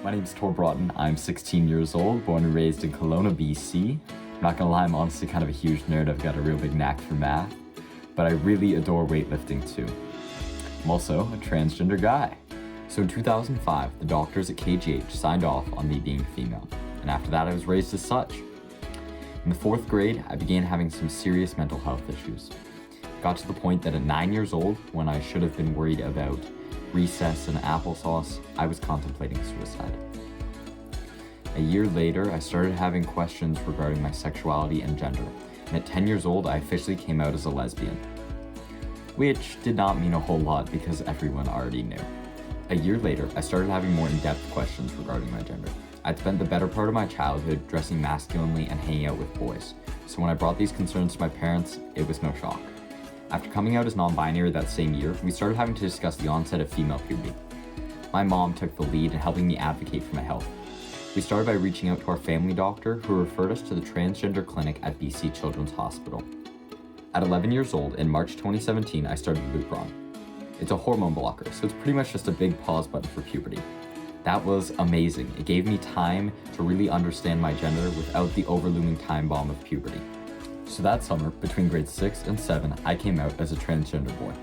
My name is Broughton. I'm 16 years old, born and raised in Kelowna, BC. I'm not gonna lie, I'm honestly kind of a huge nerd. I've got a real big knack for math, but I really adore weightlifting too. I'm also a transgender guy. So in 2005, the doctors at KGH signed off on me being female, and after that I was raised as such. In the 4th grade, I began having some serious mental health issues. It got to the point that at 9 years old, when I should have been worried about recess and applesauce, I was contemplating suicide. A year later, I started having questions regarding my sexuality and gender, and at 10 years old, I officially came out as a lesbian. Which did not mean a whole lot because everyone already knew. A year later, I started having more in-depth questions regarding my gender. I'd spent the better part of my childhood dressing masculinely and hanging out with boys, so when I brought these concerns to my parents, it was no shock. After coming out as non-binary that same year, we started having to discuss the onset of female puberty. My mom took the lead in helping me advocate for my health. We started by reaching out to our family doctor, who referred us to the transgender clinic at BC Children's Hospital. At 11 years old, in March 2017, I started Broughton. It's a hormone blocker, so it's pretty much just a big pause button for puberty. That was amazing. It gave me time to really understand my gender without the overlooming time bomb of puberty. So that summer, between grades 6 and 7, I came out as a transgender boy.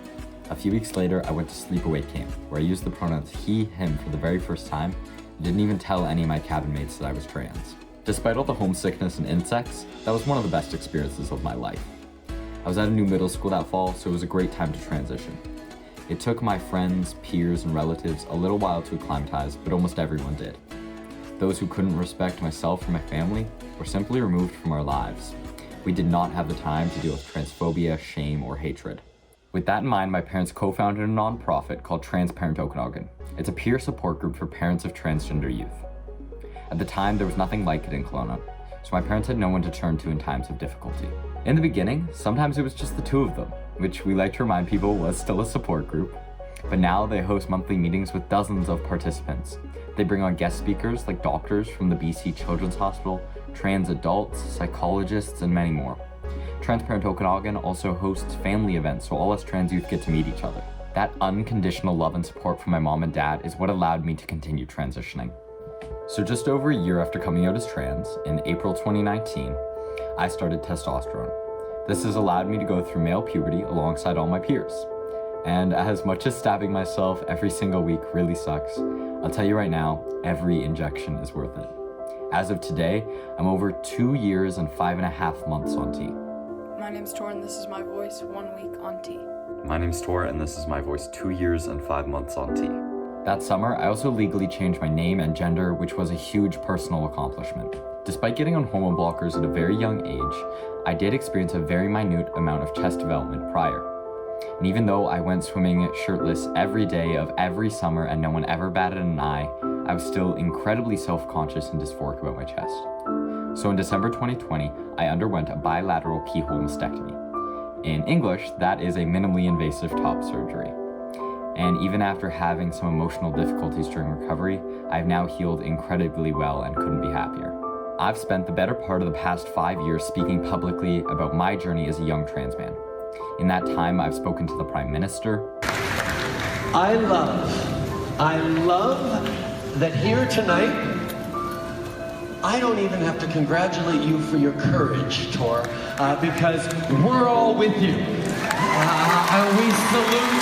A few weeks later, I went to sleepaway camp, where I used the pronouns he, him for the very first time, and didn't even tell any of my cabin mates that I was trans. Despite all the homesickness and insects, that was one of the best experiences of my life. I was at a new middle school that fall, so it was a great time to transition. It took my friends, peers, and relatives a little while to acclimatize, but almost everyone did. Those who couldn't respect myself or my family were simply removed from our lives. We did not have the time to deal with transphobia, shame, or hatred. With that in mind, my parents co-founded a nonprofit called Transparent Okanagan. It's a peer support group for parents of transgender youth. At the time, there was nothing like it in Kelowna, so my parents had no one to turn to in times of difficulty. In the beginning, sometimes it was just the two of them, which we like to remind people was still a support group, but now they host monthly meetings with dozens of participants. They bring on guest speakers like doctors from the BC Children's Hospital, trans adults, psychologists, and many more. Transparent Okanagan also hosts family events so all us trans youth get to meet each other. That unconditional love and support from my mom and dad is what allowed me to continue transitioning. So just over a year after coming out as trans, in April 2019, I started testosterone. This has allowed me to go through male puberty alongside all my peers. And as much as stabbing myself every single week really sucks, I'll tell you right now, every injection is worth it. As of today, I'm over 2 years and 5.5 months on T. My name's Tor, and this is my voice 1 week on T. My name's Tor, and this is my voice 2 years and 5 months on T. That summer, I also legally changed my name and gender, which was a huge personal accomplishment. Despite getting on hormone blockers at a very young age, I did experience a very minute amount of chest development prior. And even though I went swimming shirtless every day of every summer and no one ever batted an eye, I was still incredibly self-conscious and dysphoric about my chest. So in December 2020, I underwent a bilateral keyhole mastectomy. In English, that is a minimally invasive top surgery. And even after having some emotional difficulties during recovery, I've now healed incredibly well and couldn't be happier. I've spent the better part of the past 5 years speaking publicly about my journey as a young trans man. In that time, I've spoken to the Prime Minister. I love that here tonight, I don't even have to congratulate you for your courage, Tor, because we're all with you. And we salute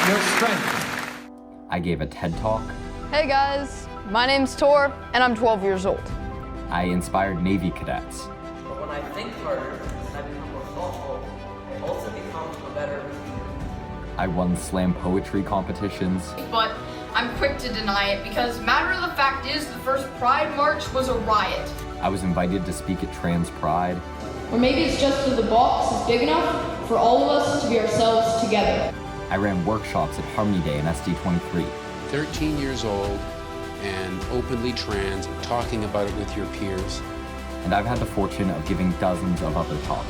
your strength. I gave a TED Talk. Hey guys, my name's Tor, and I'm 12 years old. I inspired Navy cadets. But when I think harder and I become more thoughtful, I also become a better reader. I won slam poetry competitions. But I'm quick to deny it because matter of the fact is the first Pride March was a riot. I was invited to speak at Trans Pride. Or maybe it's just that the box is big enough for all of us to be ourselves together. I ran workshops at Harmony Day in SD23. 13 years old and openly trans and talking about it with your peers. And I've had the fortune of giving dozens of other talks.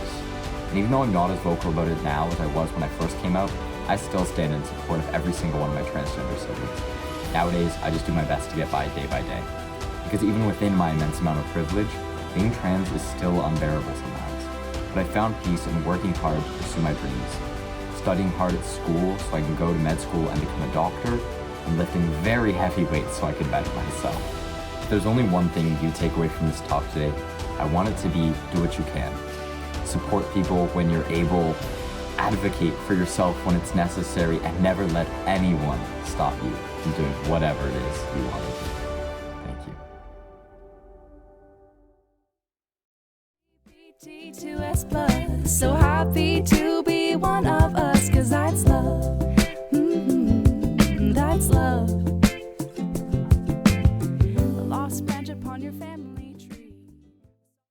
And even though I'm not as vocal about it now as I was when I first came out, I still stand in support of every single one of my transgender siblings. Nowadays, I just do my best to get by day. Because even within my immense amount of privilege, being trans is still unbearable sometimes. But I found peace in working hard to pursue my dreams. Studying hard at school so I can go to med school and become a doctor, and lifting very heavy weights so I could better myself. If there's only one thing you take away from this talk today, I want it to be do what you can. Support people when you're able, advocate for yourself when it's necessary, and never let anyone stop you from doing whatever it is you want to do. Thank you. So happy to